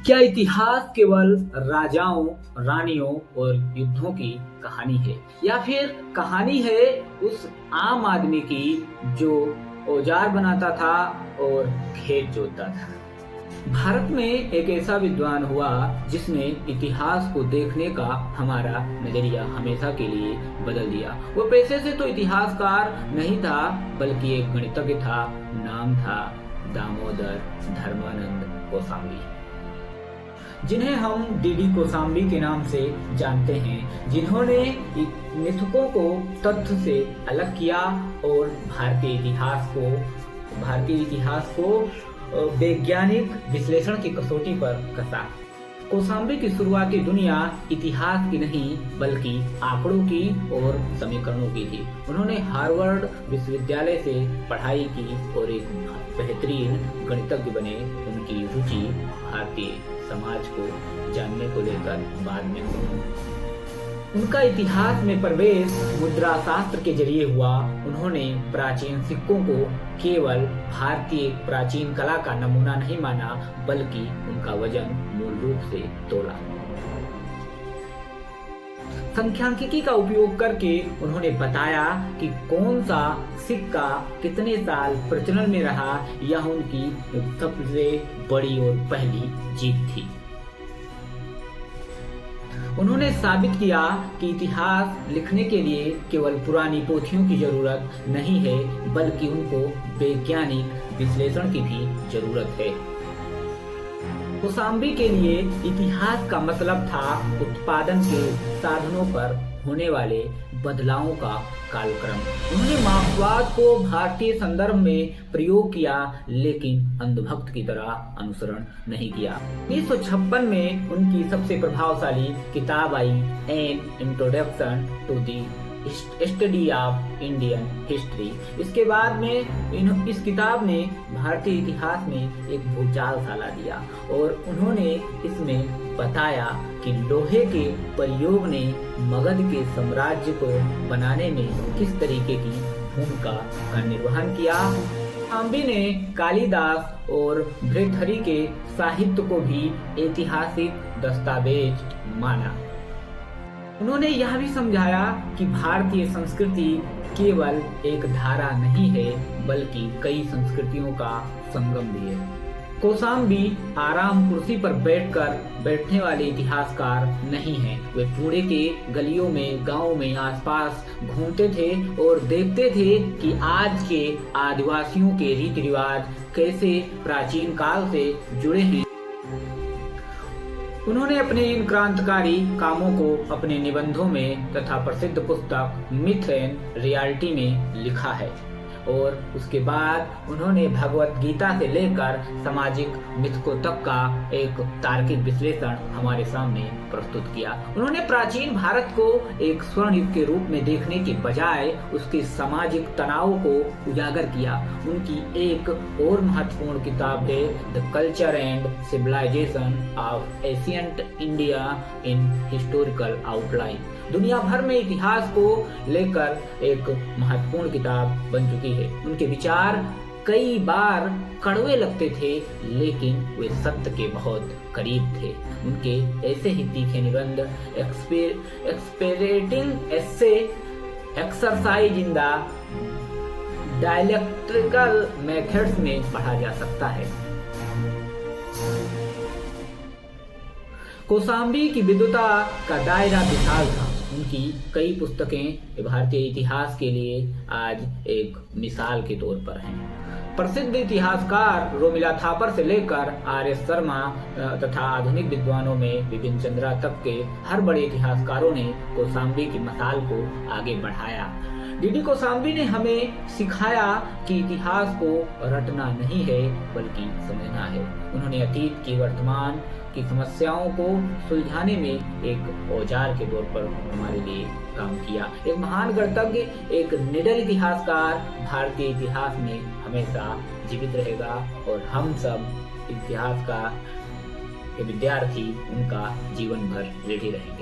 क्या इतिहास केवल राजाओं, रानियों और युद्धों की कहानी है या फिर कहानी है उस आम आदमी की जो औजार बनाता था और खेत जोतता था। भारत में एक ऐसा विद्वान हुआ जिसने इतिहास को देखने का हमारा नजरिया हमेशा के लिए बदल दिया। वो पेशे से तो इतिहासकार नहीं था बल्कि एक गणितज्ञ था। नाम था दामोदर धर्मानंद कौसाम्बी, जिन्हें हम डीडी कौसाम्बी के नाम से जानते हैं, जिन्होंने मिथकों को तथ्य से अलग किया और भारतीय इतिहास को वैज्ञानिक विश्लेषण की कसौटी पर कसा। कौसाम्बी की शुरुआती दुनिया इतिहास की नहीं बल्कि आंकड़ों की और समीकरणों की थी। उन्होंने हार्वर्ड विश्वविद्यालय से पढ़ाई की और एक बेहतरीन गणितज्ञ बने। उनकी रुचि भारतीय समाज को जानने को लेकर बाद में हुई। उनका इतिहास में प्रवेश मुद्रा शास्त्र के जरिए हुआ। उन्होंने प्राचीन सिक्कों को केवल भारतीय प्राचीन कला का नमूना नहीं माना बल्कि उनका वजन मूल रूप से तोला। सांख्यिकी का उपयोग करके उन्होंने बताया कि कौन सा सिक्का कितने साल प्रचलन में रहा। यह उनकी सबसे बड़ी और पहली जीत थी। उन्होंने साबित किया कि इतिहास लिखने के लिए केवल पुरानी पोथियों की जरूरत नहीं है बल्कि उनको वैज्ञानिक विश्लेषण की भी जरूरत है। कौसाम्बी के लिए इतिहास का मतलब था उत्पादन के साधनों पर होने वाले बदलावों का कालक्रम। उन्होंने मार्क्सवाद को भारतीय संदर्भ में प्रयोग किया लेकिन अंधभक्त की तरह अनुसरण नहीं किया। 1956 में उनकी सबसे प्रभावशाली किताब आई, an introduction to the study of Indian history. इसके बाद में इस किताब ने भारतीय इतिहास में एक भूचाल सा ला दिया और उन्होंने इसमें बताया कि लोहे के प्रयोग ने मगध के साम्राज्य को बनाने में किस तरीके की भूमिका का निर्वहन किया। कौसाम्बी ने कालिदास और भर्तृहरि के साहित्य को भी ऐतिहासिक दस्तावेज माना। उन्होंने यह भी समझाया कि भारतीय संस्कृति केवल एक धारा नहीं है बल्कि कई संस्कृतियों का संगम भी है। कौसाम्बी आराम कुर्सी पर बैठने वाले इतिहासकार नहीं हैं। वे पुणे के गलियों में, गांवों में आसपास घूमते थे और देखते थे कि आज के आदिवासियों के रीति रिवाज कैसे प्राचीन काल से जुड़े हैं। उन्होंने अपने इन क्रांतिकारी कामों को अपने निबंधों में तथा प्रसिद्ध पुस्तक मिथ एंड रियलिटी में लिखा है और उसके बाद उन्होंने भगवत गीता से लेकर सामाजिक मिथकों तक का एक तार्किक विश्लेषण हमारे सामने प्रस्तुत किया। उन्होंने प्राचीन भारत को एक स्वर्ण युग के रूप में देखने के बजाय उसके सामाजिक तनाव को उजागर किया। उनकी एक और महत्वपूर्ण किताब है the culture and civilization of ancient India in historical outline. दुनिया भर में इतिहास को लेकर एक महत्वपूर्ण किताब बन चुकी है। उनके विचार कई बार कड़वे लगते थे लेकिन वे सत्य के बहुत करीब थे। उनके ऐसे ही तीखे निबंध एक्सपेरेटिंग एसे एक्सरसाइज इन द डायलेक्ट्रिकल मेथड्स में पढ़ा जा सकता है। कौसाम्बी की विद्वता का दायरा विशाल था। उनकी कई पुस्तकें भारतीय इतिहास के लिए आज एक मिसाल के तौर पर हैं। प्रसिद्ध इतिहासकार रोमिला थापर से लेकर आर.एस. शर्मा तथा आधुनिक विद्वानों में बिपिन चंद्रा तक के हर बड़े इतिहासकारों ने कौसाम्बी की मिसाल को आगे बढ़ाया। डीडी कौसाम्बी ने हमें सिखाया कि इतिहास को रटना नहीं है बल्कि समझना है। उन्होंने अतीत की वर्तमान की समस्याओं को सुलझाने में एक औजार के तौर पर हमारे लिए काम किया। एक महान गणितज्ञ, एक निडर इतिहासकार भारतीय इतिहास में हमेशा जीवित रहेगा और हम सब इतिहास का विद्यार्थी उनका जीवन भर ऋणी रहेंगे।